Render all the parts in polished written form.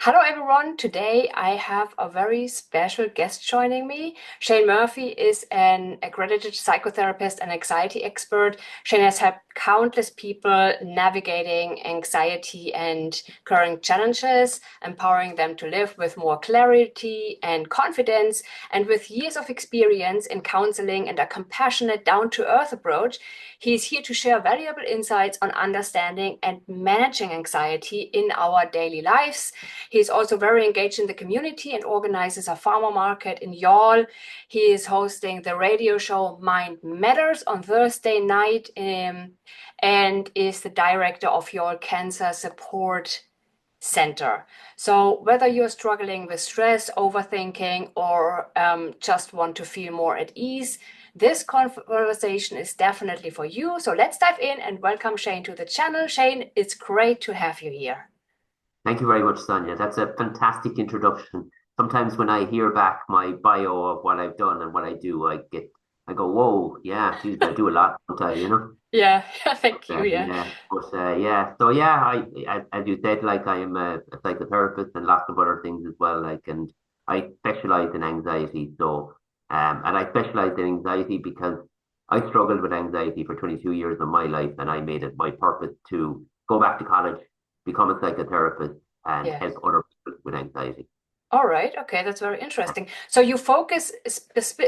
Hello everyone. Today I have a very special guest joining me. Shane Murphy is an accredited psychotherapist and anxiety expert. Shane has helped countless people navigating anxiety and current challenges, empowering them to live with more clarity and confidence. And with years of experience in counseling and a compassionate, down-to-earth approach, he's here to share valuable insights on understanding and managing anxiety in our daily lives. He's also very engaged in the community and organizes a farmer market in Yall. He is hosting the radio show Mind Matters on Thursday night, and is the director of Yall Cancer Support Center. So whether you're struggling with stress, overthinking, or just want to feel more at ease, this conversation is definitely for you. So let's dive in and welcome Shane to the channel. Shane, it's great to have you here. Thank you very much, Sonia. That's a fantastic introduction. Sometimes when I hear back my bio of what I've done and what I do, I go, whoa, yeah, geez, I do a lot, don't I, you know? Yeah, thank you. Yeah. Yeah, but yeah, so yeah, as you said, like I am a psychotherapist and lots of other things as well, like, and I specialize in anxiety. So, and I specialize in anxiety because I struggled with anxiety for 22 years of my life, and I made it my purpose to go back to college, become a psychotherapist, and Yes. help other people with anxiety. All right. Okay, that's very interesting. So you focus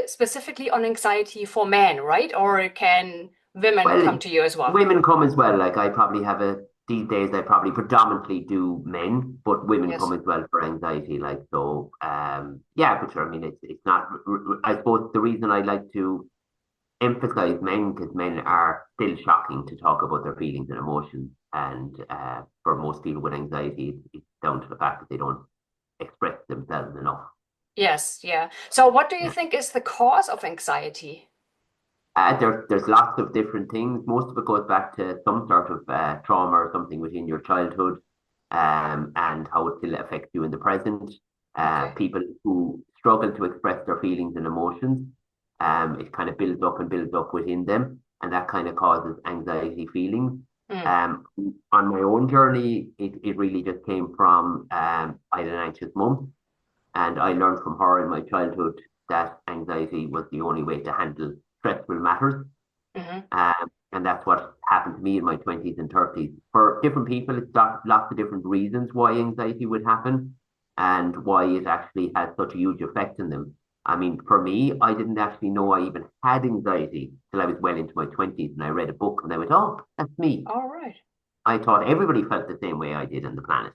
specifically on anxiety for men, right? Or can women come Well, to you as well? women come as well. Like I probably have a these days. I probably predominantly do men, but women come Yes. as well for anxiety. Like so, yeah. But sure, I mean, it's not. I suppose the reason I like to emphasize men because men are still shocking to talk about their feelings and emotions, and for most people with anxiety, it's down to the fact that they don't express themselves enough. Yes. Yeah. So what do you Yeah. think is the cause of anxiety? There's lots of different things. Most of it goes back to some sort of trauma or something within your childhood, and how it still affects you in the present. Okay. People who struggle to express their feelings and emotions, it kind of builds up within them, and that kind of causes anxiety feelings. Mm. Um, on my own journey, it really just came from I had an anxious mum, and I learned from her in my childhood that anxiety was the only way to handle stressful matters. Hmm. And that's what happened to me in my 20s and 30s. For different people, it's got lots of different reasons why anxiety would happen and why it actually has such a huge effect on them. I mean, for me, I didn't actually know I even had anxiety till I was well into my 20s and I read a book and I went, oh, that's me. All right. I thought everybody felt the same way I did on the planet,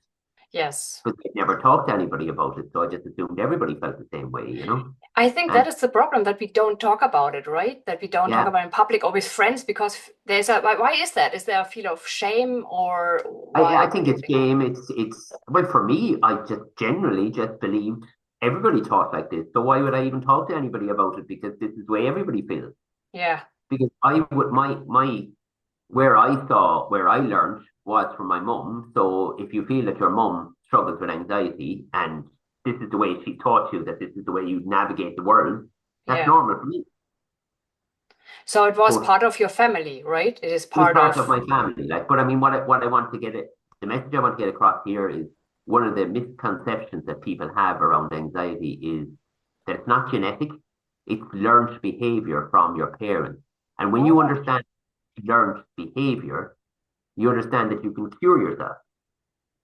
Yes. but I'd never talked to anybody about it. So I just assumed everybody felt the same way, you know? I think that And is the problem that we don't talk about it, right? That we don't talk yeah, about it in public or with friends because there's a why is that? Is there a feel of shame or why? I What think do you it's think? game. It's well for me. I just generally just believed everybody thought like this. So why would I even talk to anybody about it? Because this is the way everybody feels. Yeah. Because I would my where I learned was from my mum. So if you feel that your mum struggles with anxiety and this is the way she taught you that this is the way you navigate the world, that's Yeah. normal for me. So it was But part of your family, right? It is it was part part of of. my family. Like, but I mean, what I want to the message I want to get across here is one of the misconceptions that people have around anxiety is that it's not genetic, it's learned behavior from your parents. And when All you right. understand learned behavior, you understand that you can cure yourself.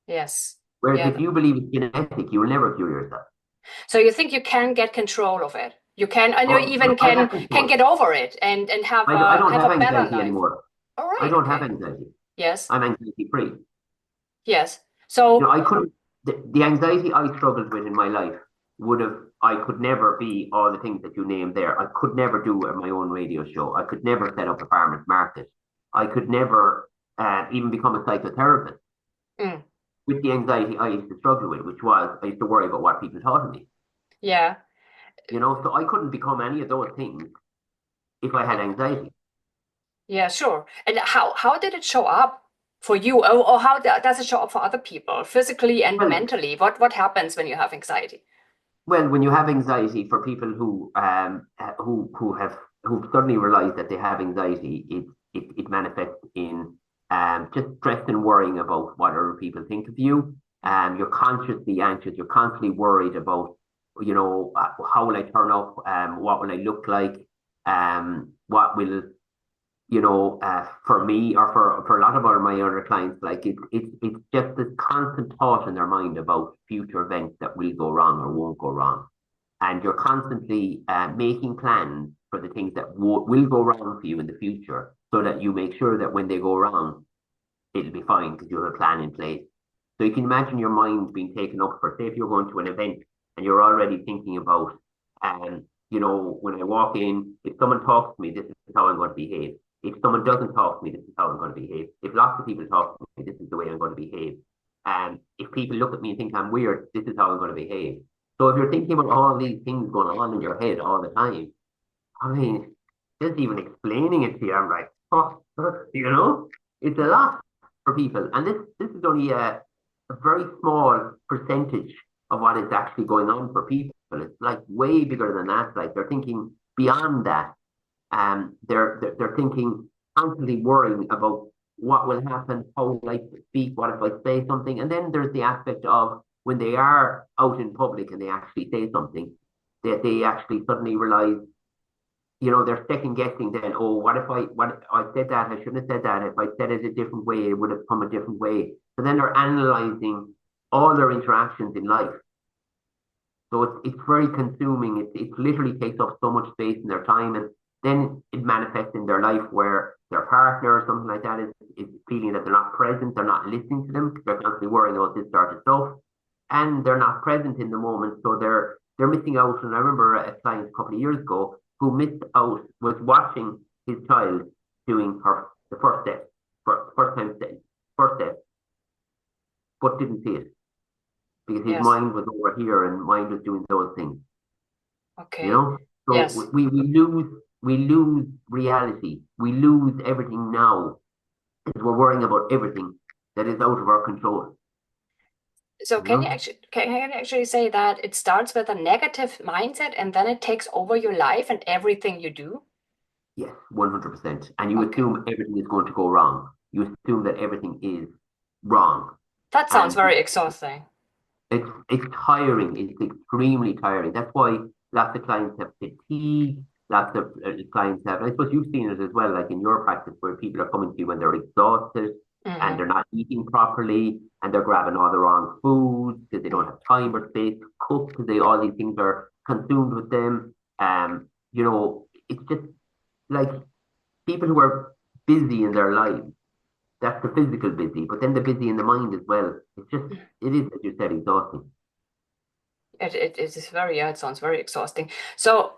Yes. Whereas Yeah. if you believe it's genetic, you will never cure yourself. So you think you can get control of it? You can, and you Or even I can get over it and I don't have have a better anxiety life. anymore. All I right. don't have Okay. anxiety. Yes. I'm anxiety free. Yes. You So know, I couldn't, the anxiety I struggled with in my life I could never be all the things that you named there. I could never do my own radio show. I could never set up a farmer's market. I could never even become a psychotherapist mm, with the anxiety I used to struggle with, which was I used to worry about what people thought of me. yeah. You know, so I couldn't become any of those things if I had anxiety. Yeah, sure. And how did it show up for you, or how does it show up for other people, physically and Well, mentally? What happens when you have anxiety? when you have anxiety for people who suddenly realize that they have anxiety, it manifests in just stress and worrying about what other people think of you. You're consciously anxious. You're constantly worried about, how will I turn up? What will I look like? What will, for me or for a lot of my other clients, like it's just this constant thought in their mind about future events that will go wrong or won't go wrong. And you're constantly making plans for the things that will go wrong for you in the future so that you make sure that when they go wrong, it'll be fine because you have a plan in place. So you can imagine your mind being taken up for, say, if you're going to an event and you're already thinking about, when I walk in, if someone talks to me, this is how I'm going to behave. If someone doesn't talk to me, this is how I'm going to behave. If lots of people talk to me, this is the way I'm going to behave. If people look at me and think I'm weird, this is how I'm going to behave. So if you're thinking about all these things going on in your head all the time, I mean, just even explaining it to you, I'm like, oh, it's a lot for people. And this is only a very small percentage of what is actually going on for people. It's like way bigger than that. Like they're thinking beyond that. They're thinking constantly worrying about what will happen, how will I speak, what if I say something, and then there's the aspect of when they are out in public and they actually say something, that they actually suddenly realize, they're second guessing. Then, oh, what if I said that, I shouldn't have said that. If I said it a different way, it would have come a different way. So then they're analyzing all their interactions in life. So it's very consuming. It literally takes up so much space in their time, and then it manifests in their life where their partner or something like that is feeling that they're not present, they're not listening to them, they're constantly worrying about this sort of stuff, and they're not present in the moment, so they're missing out. And I remember a client a couple of years ago who missed out, was watching his child doing the first step, first step, but didn't see it because his Yes. mind was over here and mind was doing those things. You Okay. know, so Yes. we lose reality. We lose everything now because we're worrying about everything that is out of our control. So You know. can you actually say that it starts with a negative mindset and then it takes over your life and everything you do? Yes, 100%. And you Okay. assume everything is going to go wrong. You assume that everything is wrong. That sounds And very exhausting. it's tiring. It's extremely tiring. That's why lots of clients have fatigue. Lots of clients have, and I suppose you've seen it as well, like in your practice, where people are coming to you when they're exhausted and Hmm. they're not eating properly and they're grabbing all the wrong foods because they don't have time or space to cook because all these things are consumed with them. It's just like people who are busy in their lives. That's the physical busy, but then the busy in the mind as well. It is, as you said, exhausting. It is very, yeah, it sounds very exhausting. So,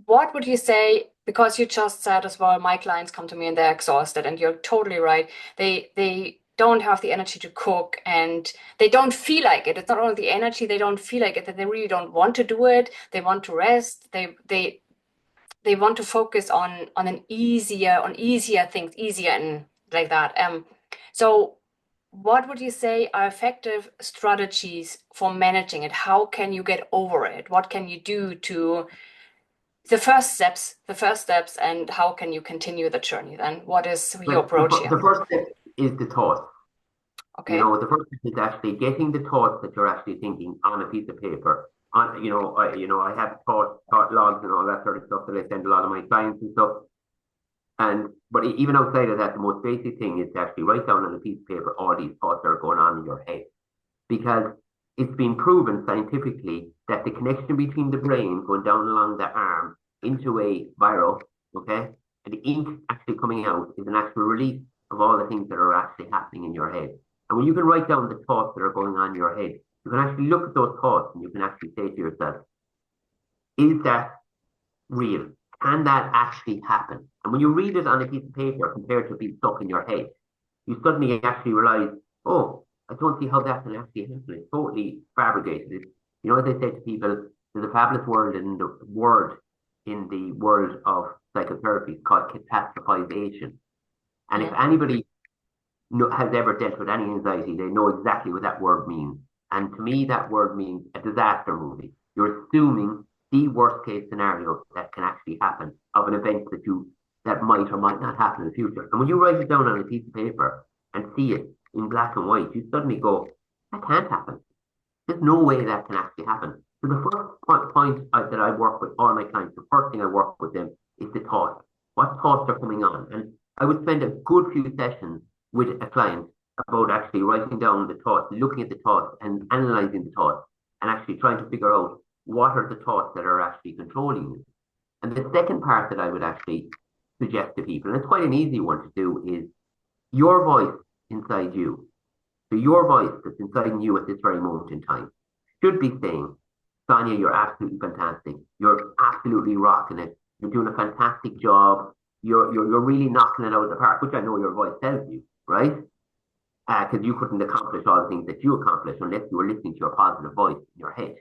what would you say? Because you just said as well, my clients come to me and they're exhausted, and you're totally right. They don't have the energy to cook and they don't feel like it. It's not only the energy, they don't feel like it, that they really don't want to do it. They want to rest. They want to focus on easier things, easier and like that. So what would you say are effective strategies for managing it? How can you get over it? What can you do to the first steps, and how can you continue the journey then? What is your Well, the, approach here? the first step is the thought. Okay. The first step is actually getting the thoughts that you're actually thinking on a piece of paper. I have thought logs and all that sort of stuff that I send a lot of my clients and stuff. But even outside of that, the most basic thing is to actually write down on a piece of paper all these thoughts that are going on in your head, because it's been proven scientifically that the connection between the brain going down along the arm into a viral, okay, and the ink actually coming out is an actual release of all the things that are actually happening in your head. And when you can write down the thoughts that are going on in your head, you can actually look at those thoughts and you can actually say to yourself, is that real? Can that actually happen? And when you read it on a piece of paper compared to being stuck in your head, you suddenly actually realize, oh, I don't see how that can actually happen. It's totally fabricated. As I say to people, there's a fabulous word in the world of psychotherapy called catastrophization. And if Mm. anybody has ever dealt with any anxiety, they know exactly what that word means. And to me, that word means a disaster movie. You're assuming the worst case scenario that can actually happen of an event that might or might not happen in the future. And when you write it down on a piece of paper and see it in black and white, you suddenly go, That can't happen. There's no way that can actually happen. So the first point that I work with all my clients, the first thing I work with them is the thoughts. What thoughts are coming on? And I would spend a good few sessions with a client about actually writing down the thoughts, looking at the thoughts and analyzing the thoughts and actually trying to figure out what are the thoughts that are actually controlling you. And the second part that I would actually suggest to people, and it's quite an easy one to do, is your voice inside you. So your voice that's inside you at this very moment in time should be saying, Sonia, you're absolutely fantastic. You're absolutely rocking it. You're doing a fantastic job. You're really knocking it out of the park, which I know your voice tells you, right? Because you couldn't accomplish all the things that you accomplished unless you were listening to your positive voice in your head.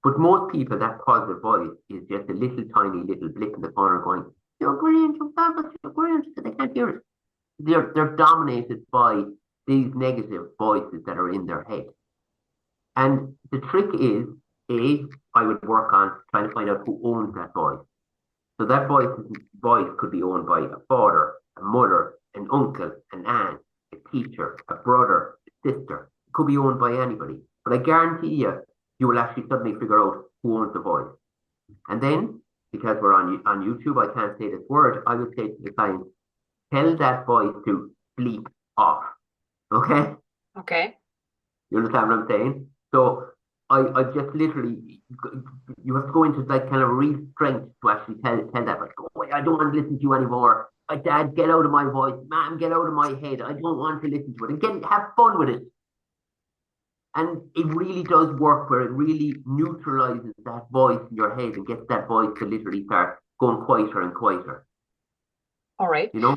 But most people, that positive voice is just a little tiny little blip in the corner going, you're brilliant, you're fabulous, you're brilliant, because they can't hear it. They're dominated by these negative voices that are in their head. And the trick is, I would work on trying to find out who owns that voice. So that voice could be owned by a father, a mother, an uncle, an aunt, a teacher, a brother, a sister. It could be owned by anybody. But I guarantee you, you will actually suddenly figure out who owns the voice. And then, because we're on YouTube, I can't say this word, I would say to the client, tell that voice to bleep off. Okay? Okay. You understand what I'm saying? So I just literally, you have to go into like kind of real strength to actually tell that, like, go away, I don't want to listen to you anymore. Dad, get out of my voice. Mom, get out of my head. I don't want to listen to it. And have fun with it. And it really does work where it really neutralizes that voice in your head and gets that voice to literally start going quieter and quieter. All right. You know?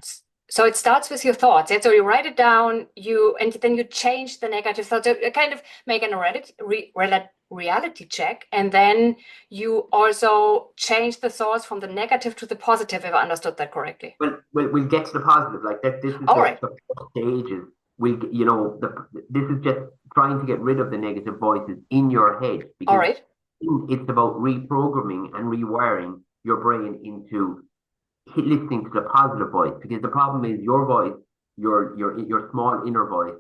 So it starts with your thoughts. Yeah? So you write it down, and then you change the negative thoughts. So you kind of make an reality check, and then you also change the thoughts from the negative to the positive, if I understood that correctly. Well, we'll get to the positive. Like that, this is All right. the first stages. This is just trying to get rid of the negative voices in your head All because right. it's about reprogramming and rewiring your brain into listening to the positive voice. Because the problem is your voice, your small inner voice,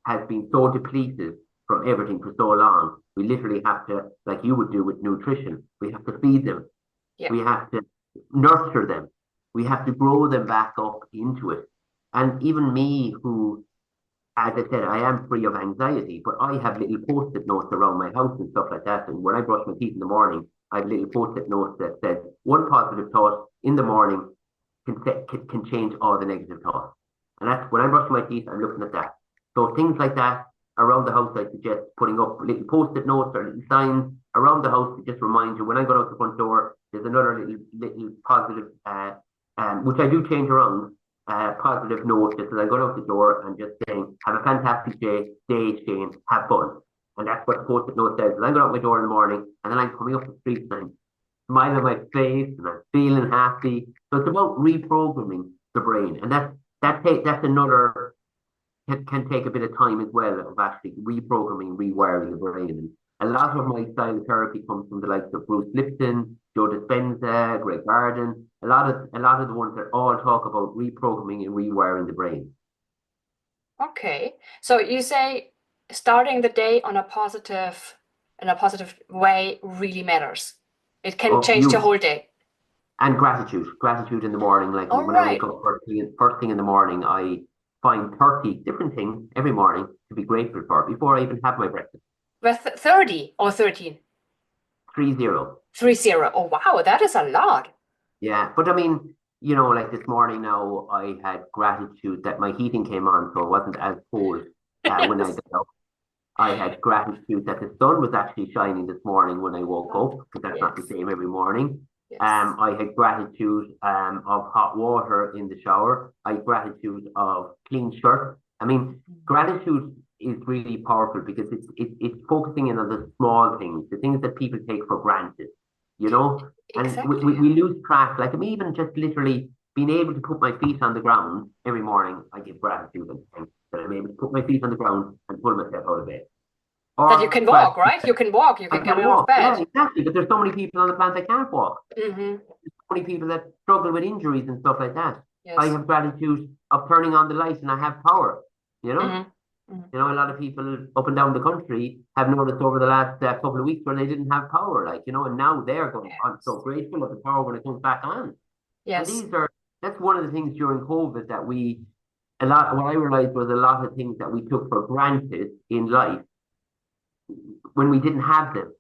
has been so depleted from everything for so long. We literally have to, like you would do with nutrition, we have to feed them. Yeah. We have to nurture them. We have to grow them back up into it. And even me, who, as I said, I am free of anxiety, but I have little post-it notes around my house and stuff like that. And when I brush my teeth in the morning, I have little post-it notes that said one positive thought in the morning can change all the negative thoughts. And that's when I'm brushing my teeth, I'm looking at that. So things like that around the house, I suggest putting up little post-it notes or little signs around the house to just remind you when I go out the front door, there's another little positive, which I do change around, positive note just as I go out the door and just saying, have a fantastic day, Shane, have fun. And that's what the post-it note says. And I go out my door in the morning and then I'm coming up the street and I'm smiling on my face and I'm feeling happy. So it's about reprogramming the brain. And that's another can take a bit of time as well of actually reprogramming, rewiring the brain. And a lot of my style of therapy comes from the likes of Bruce Lipton, Joe Dispenza, Greg Garden, a lot of the ones that all talk about reprogramming and rewiring the brain. Okay. So you say starting the day on a positive in a positive way really matters. It can Oh, change the you whole day. and gratitude in the morning. Like All when I wake right. up first thing in the morning, I find 30 different things every morning to be grateful for before I even have my breakfast. With 30 or 13? 30. 30. Oh, wow, that is a lot. Yeah, but I mean, like this morning now, I had gratitude that my heating came on, so it wasn't as cold when I Yes. got up. I had gratitude that the sun was actually shining this morning when I woke Oh, up, because that's not the yes. same every morning. Yes. I had gratitude of hot water in the shower. I had gratitude of clean shirt. I mean, gratitude is really powerful because it's focusing in on the small things, the things that people take for granted, you know? And Exactly. we lose track. Like, I mean, even just literally being able to put my feet on the ground every morning, I give gratitude and thanks that I'm able to put my feet on the ground and pull myself out of bed. That you Or can walk, gratitude right? You that can walk, you I can get can out of walk. Yeah, bed. exactly. But there's so many people on the planet that can't walk. Hmm. So many people that struggle with injuries and stuff like that. I Yes. have gratitude of turning on the light and I have power, you know? Hmm. Mhm. You know, a lot of people up and down the country have noticed over the last couple of weeks where they didn't have power, like, you know, and now they're going, I'm so Yes. grateful of the power when it comes back on. And Yes. that's one of the things during COVID that what I realized was a lot of things that we took for granted in life when we didn't have them,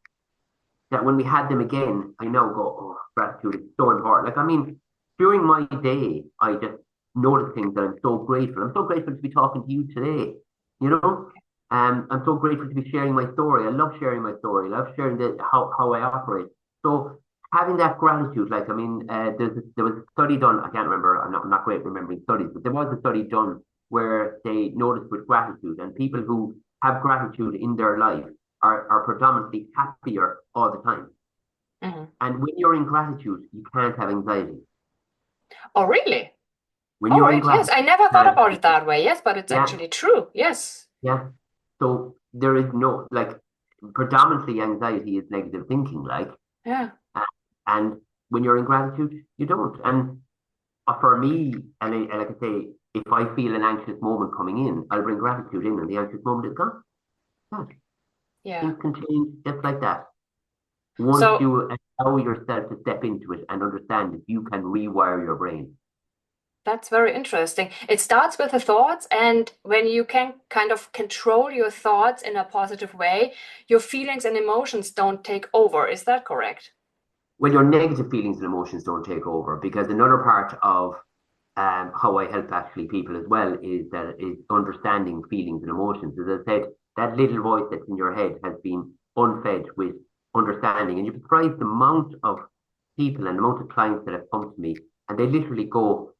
that when we had them again, I now go, oh, gratitude is so important. Like, I mean, during my day, I just notice things that I'm so grateful. I'm so grateful to be talking to you today, you know? I'm so grateful to be sharing my story. I love sharing my story. I love sharing how I operate. So having that gratitude, like, I mean, there was a study done, I can't remember, I'm not great at remembering studies, but there was a study done where they noticed with gratitude and people who have gratitude in their life are predominantly happier all the time. Mhm. And when you're in gratitude, you can't have anxiety. Oh, really? When All you're in right. Yes. gratitude, I never you thought can't. about it that way. Yes, but it's Yeah, actually true. Yes. yeah. So there is no, like, predominantly anxiety is negative thinking, like, Yeah. uh, and when you're in gratitude, you don't. And for me, and like I say, if I feel an anxious moment coming in, I'll bring gratitude in, and the anxious moment is gone. Yeah. Yeah. Things can change just like that. Once So you allow yourself to step into it and understand that you can rewire your brain. that's very interesting. It starts with the thoughts, and when you can kind of control your thoughts in a positive way, your feelings and emotions don't take over. Is that correct? Well, your negative feelings and emotions don't take over because another part of how I help actually people as well is understanding feelings and emotions. As I said, that little voice that's in your head has been unfed with understanding, and you'd be surprised the amount of people and the amount of clients that have come to me, and they literally go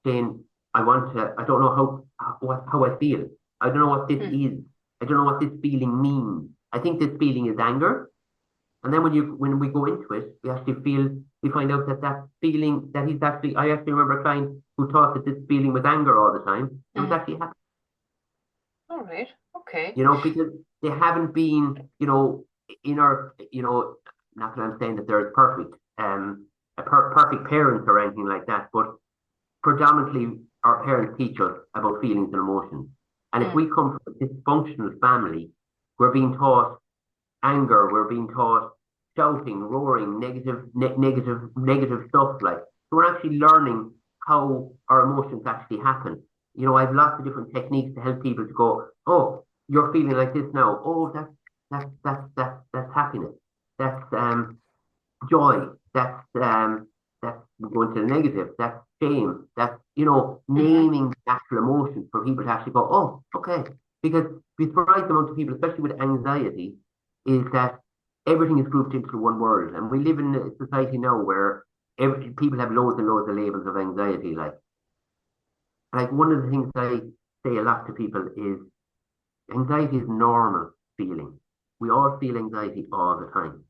saying, I don't know how I feel. I don't know what this Hmm. is. I don't know what this feeling means. I think this feeling is anger. And then when we go into it, we find out that that feeling that I actually remember a client who thought that this feeling was anger all the time. It was Hmm. actually happy, All right. Okay. you know, because they haven't been, you know, in our, you know, not that I'm saying that they're perfect parents or anything like that, but predominantly our parents teach us about feelings and emotions. And if Mm. we come from a dysfunctional family, we're being taught anger, we're being taught shouting, roaring, negative stuff like. So we're actually learning how our emotions actually happen. You know, I have lots of different techniques to help people to go, oh, you're feeling like this now. Oh, that's happiness. That's joy, that's going to the negative, that's shame, that's, you know, Hmm. naming the actual emotions for people to actually go, oh, okay. Because we surprised amount of people, especially with anxiety, is that everything is grouped into one word. And we live in a society now where people have loads and loads of labels of anxiety. Like one of the things I say a lot to people is anxiety is normal feeling. We all feel anxiety all the time.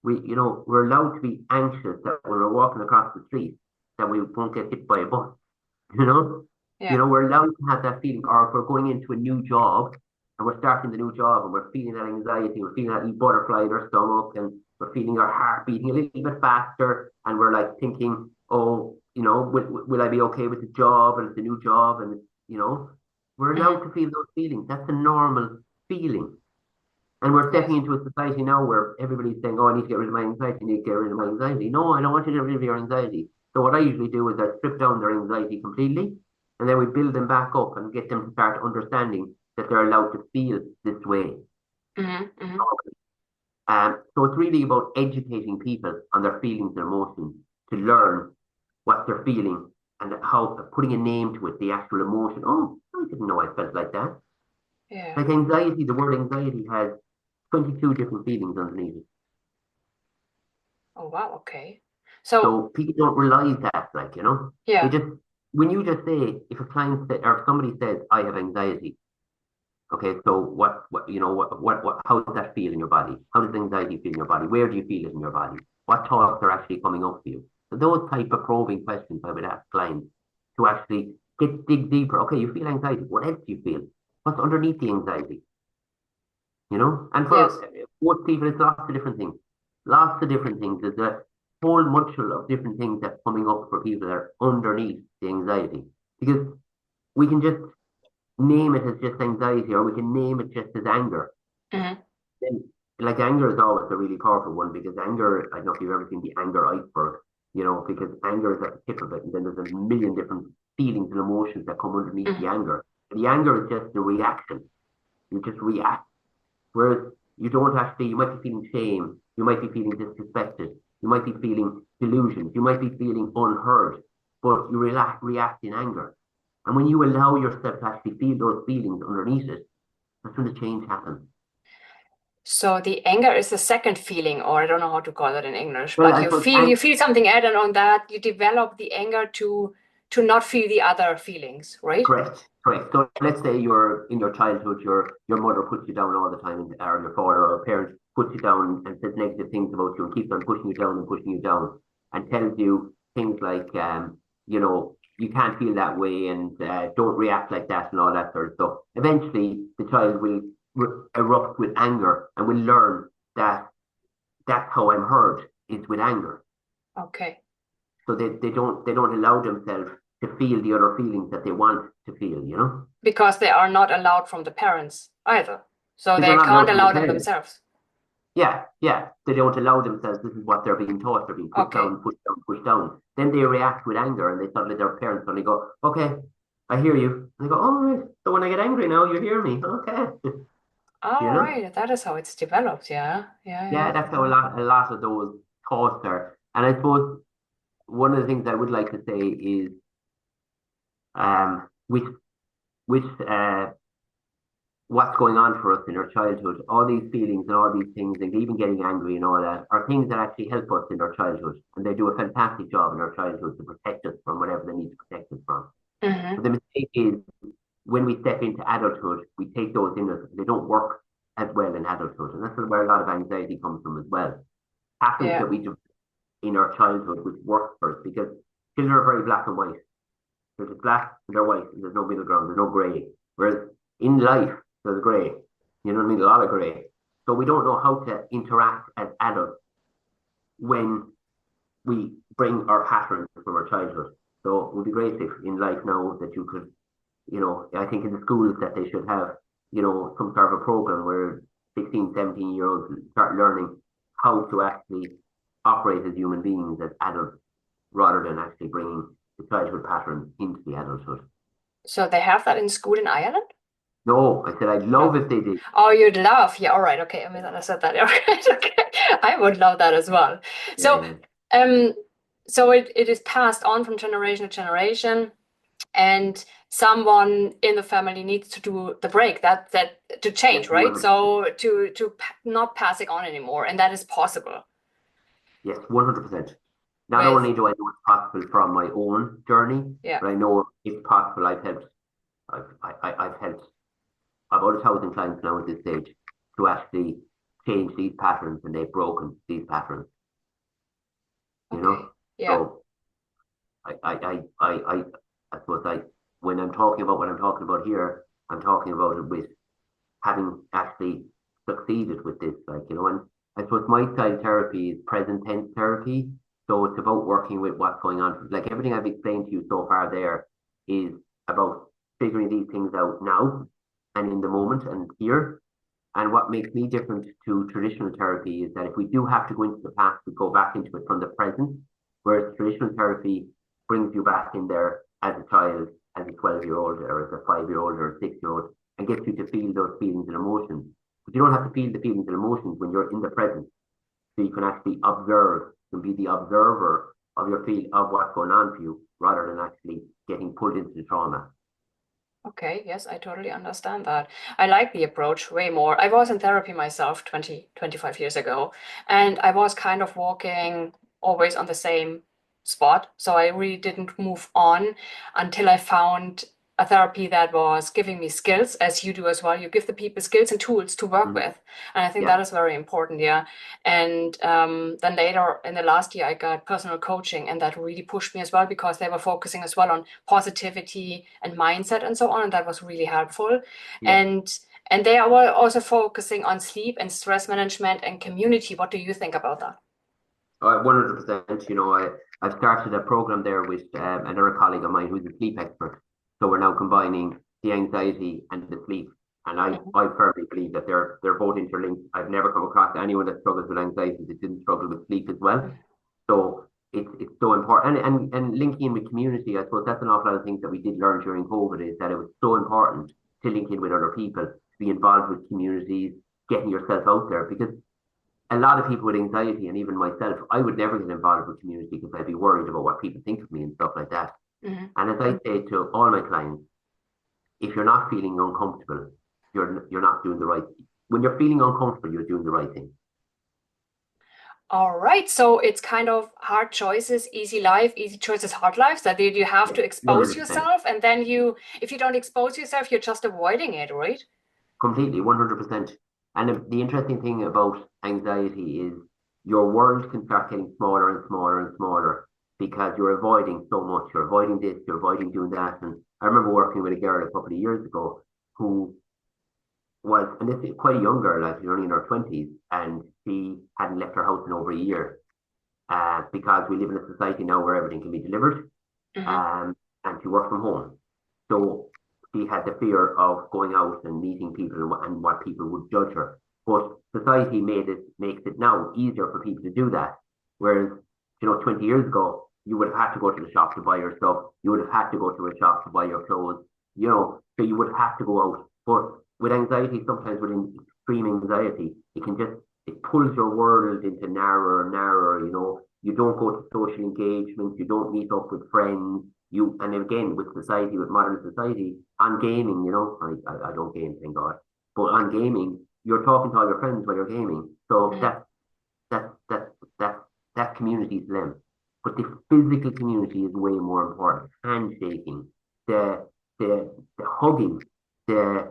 We're allowed to be anxious that when we're walking across the street, that we won't get hit by a bus. You know, Yeah. we're allowed to have that feeling. Or if we're going into a new job and we're starting the new job and we're feeling that anxiety, we're feeling that little butterfly in our stomach, and we're feeling our heart beating a little bit faster, and we're like thinking, oh, will I be okay with the job and it's a new job, and we're allowed Hmm. to feel those feelings. That's a normal feeling. And we're stepping Yes. into a society now where everybody's saying, oh, I need to get rid of my anxiety, I need to get rid of my anxiety. No, I don't want you to get rid of your anxiety. So what I usually do is I strip down their anxiety completely, and then we build them back up and get them to start understanding that they're allowed to feel this way. Hmm. Hmm. So it's really about educating people on their feelings and emotions to learn what they're feeling and how putting a name to it, the actual emotion. Oh, I didn't know I felt like that. Yeah. Like anxiety, the word anxiety has 22 different feelings underneath it. Oh, wow. Okay. So, So people don't realize that, they yeah. just, when you just say, if a client say, or if somebody says, I have anxiety, okay, so how does that feel in your body? How does anxiety feel in your body? Where do you feel it in your body? What thoughts are actually coming up for you? So those type of probing questions I would ask clients to actually dig deeper. Okay, you feel anxiety. What else do you feel? What's underneath the anxiety? And Yes. for most people, it's lots of different things. Lots of different things. There's a whole mushroom of different things that's coming up for people that are underneath the anxiety. Because we can just name it as just anxiety, or we can name it just as anger. Hmm. Then, like anger is always a really powerful one because anger, I don't know if you've ever seen the anger iceberg, because anger is at the tip of it, and then there's a million different feelings and emotions that come underneath the Hmm. anger. And the anger is just the reaction. You just react. Whereas you don't actually, you might be feeling shame, you might be feeling disrespected, you might be feeling delusions, you might be feeling unheard, but you react in anger. And when you allow yourself to actually feel those feelings underneath it, that's when the change happens. So the anger is the second feeling, or I don't know how to call it in English, Well, but I you suppose feel you feel something added on that, you develop the anger to not feel the other feelings, right? correct, correct. So let's say you're in your childhood, your mother puts you down all the time, or your father or a parent puts you down and says negative things about you and keeps on pushing you down, and tells you things like, you can't feel that way and don't react like that and all that sort of stuff. Eventually, the child will erupt with anger and will learn that that's how I'm heard is with anger. Okay. So they don't allow themselves to feel the other feelings that they want to feel. Because they are not allowed from the parents either. So Because they're they not can't allowed from the allow them parents. themselves. Yeah, yeah. They don't allow themselves. This is what they're being taught. They're being pushed Okay. down, pushed down, pushed down. Then they react with anger, and they suddenly their parents suddenly go, "Okay, I hear you." And they go, "All right. So when I get angry now, you hear me. Okay." you All know? right, that is how it's developed. Yeah, yeah, Yeah, yeah. that's how a lot of those thoughts are. And I suppose one of the things I would like to say is, with what's going on for us in our childhood. All these feelings and all these things, and even getting angry and all that, are things that actually help us in our childhood. And they do a fantastic job in our childhood to protect us from whatever they need to protect us from. Hmm. But the mistake is when we step into adulthood, we take those in us. They don't work as well in adulthood. And that's where a lot of anxiety comes from as well. Patterns Yeah. that we do in our childhood, which work for us, because children are very black and white. They're just black and they're white, and there's no middle ground, there's no grey. Whereas in life, there's grey. You know what I mean? A lot of grey. So we don't know how to interact as adults when we bring our patterns from our childhood. So it would be great if in life now that you could, I think in the schools that they should have, some sort of a program where 16, 17-year-olds start learning how to actually operate as human beings, as adults, rather than actually bringing the childhood patterns into the adulthood. So they have that in school in Ireland? No, I said I'd love No. if they did. Oh, you'd love. Yeah, all right. Okay, I misunderstood that. Okay, okay. I would love that as well. So, Yeah, um, so it is passed on from generation to generation, and someone in the family needs to do the break that to yes, change, right? 100%. So not pass it on anymore, and that is possible Yes, 100%. Not with only do I know it's possible from my own journey, yeah. but I know it's possible. I've helped about 1,000 clients now at this stage to actually change these patterns, and they've broken these patterns. You Okay. know, Yeah. so I suppose when I'm talking about what I'm talking about here, I'm talking about it with having actually succeeded with this, and I suppose my style therapy is present tense therapy. So it's about working with what's going on. Like everything I've explained to you so far there is about figuring these things out now and in the moment and here. And what makes me different to traditional therapy is that if we do have to go into the past, we go back into it from the present, whereas traditional therapy brings you back in there as a child, as a 12-year-old, or as a 5-year-old, or a 6-year-old, and gets you to feel those feelings and emotions. But you don't have to feel the feelings and emotions when you're in the present. So you can actually observe and be the observer of your feel of what's going on for you rather than actually getting pulled into the trauma. Okay, yes, I totally understand that. I like the approach way more. I was in therapy myself 25 years ago, and I was kind of walking always on the same spot. So I really didn't move on until I found a therapy that was giving me skills, as you do as well. You give the people skills and tools to work Mm-hmm. with. And I think that Yeah, is very important, yeah. And then later in the last year, I got personal coaching, and that really pushed me as well because they were focusing as well on positivity and mindset and so on, and that was really helpful. yeah. And they were also focusing on sleep and stress management and community. What do you think about that? 100%. I've started a program there with another colleague of mine who's a sleep expert. So we're now combining the anxiety and the sleep. And Mhm. I firmly believe that they're both interlinked. I've never come across anyone that struggles with anxiety that didn't struggle with sleep as well. So it's so important. And linking in with community, I suppose that's an awful lot of things that we did learn during COVID is that it was so important to link in with other people, to be involved with communities, getting yourself out there. Because a lot of people with anxiety, and even myself, I would never get involved with community because I'd be worried about what people think of me and stuff like that. Mhm. And as I say to all my clients, if you're not feeling uncomfortable, you're not doing the right thing. When you're feeling uncomfortable, you're doing the right thing. All right, so it's kind of hard choices, easy life, easy choices, hard life. So that you have Yeah, to expose 100%. yourself, and then if you don't expose yourself, you're just avoiding it, right? Completely, 100%. And the interesting thing about anxiety is your world can start getting smaller and smaller and smaller because you're avoiding so much. You're avoiding this, you're avoiding doing that. And I remember working with a girl a couple of years ago who was, and this is quite a young girl, like she's only in her 20s, and she hadn't left her house in over a year because we live in a society now where everything can be delivered, Hmm. um, and she worked from home. So she had the fear of going out and meeting people and what people would judge her. But society makes it now easier for people to do that. Whereas, 20 years ago, you would have had to go to the shop to buy your stuff. You would have had to go to a shop to buy your clothes, so you would have had to go out. But with anxiety, sometimes with extreme anxiety, it pulls your world into narrower and narrower, You don't go to social engagements, you don't meet up with friends, and again with society, with modern society, on gaming, I don't game, thank God, but on gaming, you're talking to all your friends while you're gaming, so Hmm. that community is slim, but the physical community is way more important. Handshaking, the the hugging, the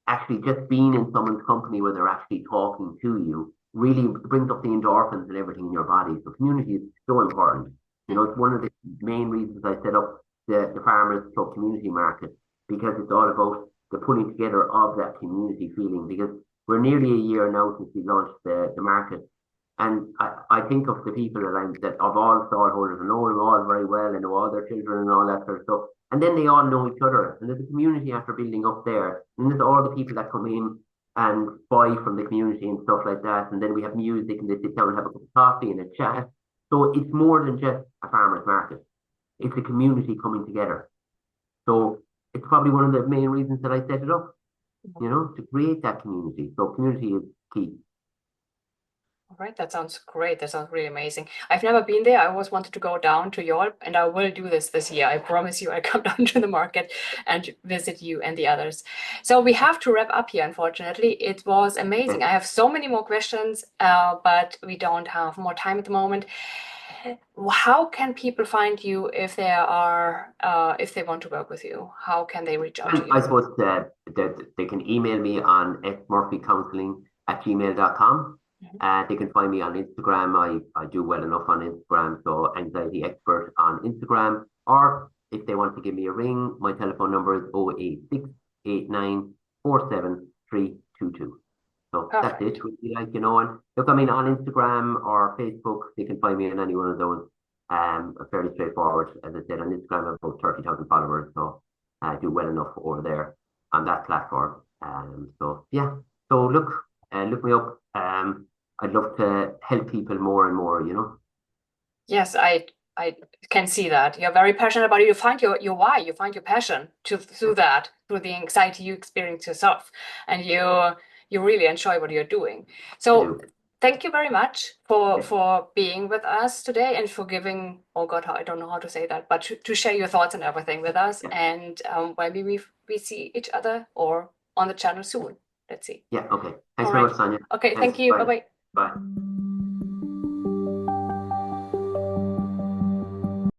actually just being in someone's company where they're actually talking to you really brings up the endorphins and everything in your body. So community is so important. It's one of the main reasons I set up the Farmers Club Community Market because it's all about the pulling together of that community feeling. Because we're nearly a year now since we launched the market, and I think of the people that of all stallholders, I know them all very well, I know all their children and all that sort of stuff. And then they all know each other. And there's a community after building up there. And there's all the people that come in and buy from the community and stuff like that. And then we have music and they sit down and have a cup of coffee and a chat. So it's more than just a farmer's market. It's a community coming together. So it's probably one of the main reasons that I set it up, to create that community. So community is key. All right, that sounds great. That sounds really amazing. I've never been there. I always wanted to go down to Europe, and I will do this year. I promise you, I'll come down to the market and visit you and the others. So we have to wrap up here, unfortunately. It was amazing. Okay. I have so many more questions, but we don't have more time at the moment. How can people find you if they want to work with you? How can they reach out to And I you? suppose that they can email me on fmurphycounseling@gmail.com. They can find me on Instagram. I do well enough on Instagram, so anxiety expert on Instagram. Or if they want to give me a ring, my telephone number is 08689473322. So that's Perfect. it. Really, and look, I mean, on Instagram or Facebook, they can find me on any one of those. Fairly straightforward. As I said, on Instagram, I have about 30,000 followers, so I do well enough over there on that platform. So yeah. So look me up. I'd love to help people more and more. Yes, I can see that. You're very passionate about it. You find your why, you find your passion Yeah, through that, through the anxiety you experience yourself, and you really enjoy what you're doing. I So do. thank you very much for Yeah, being with us today and for giving, oh God, I don't know how to say that, but to share your thoughts and everything with us. yeah, And maybe we see each other or on the channel soon. Let's see. yeah. Okay. All Thanks very right. much, Sonia. Okay, Thanks. thank you. Bye Bye. bye. Bye.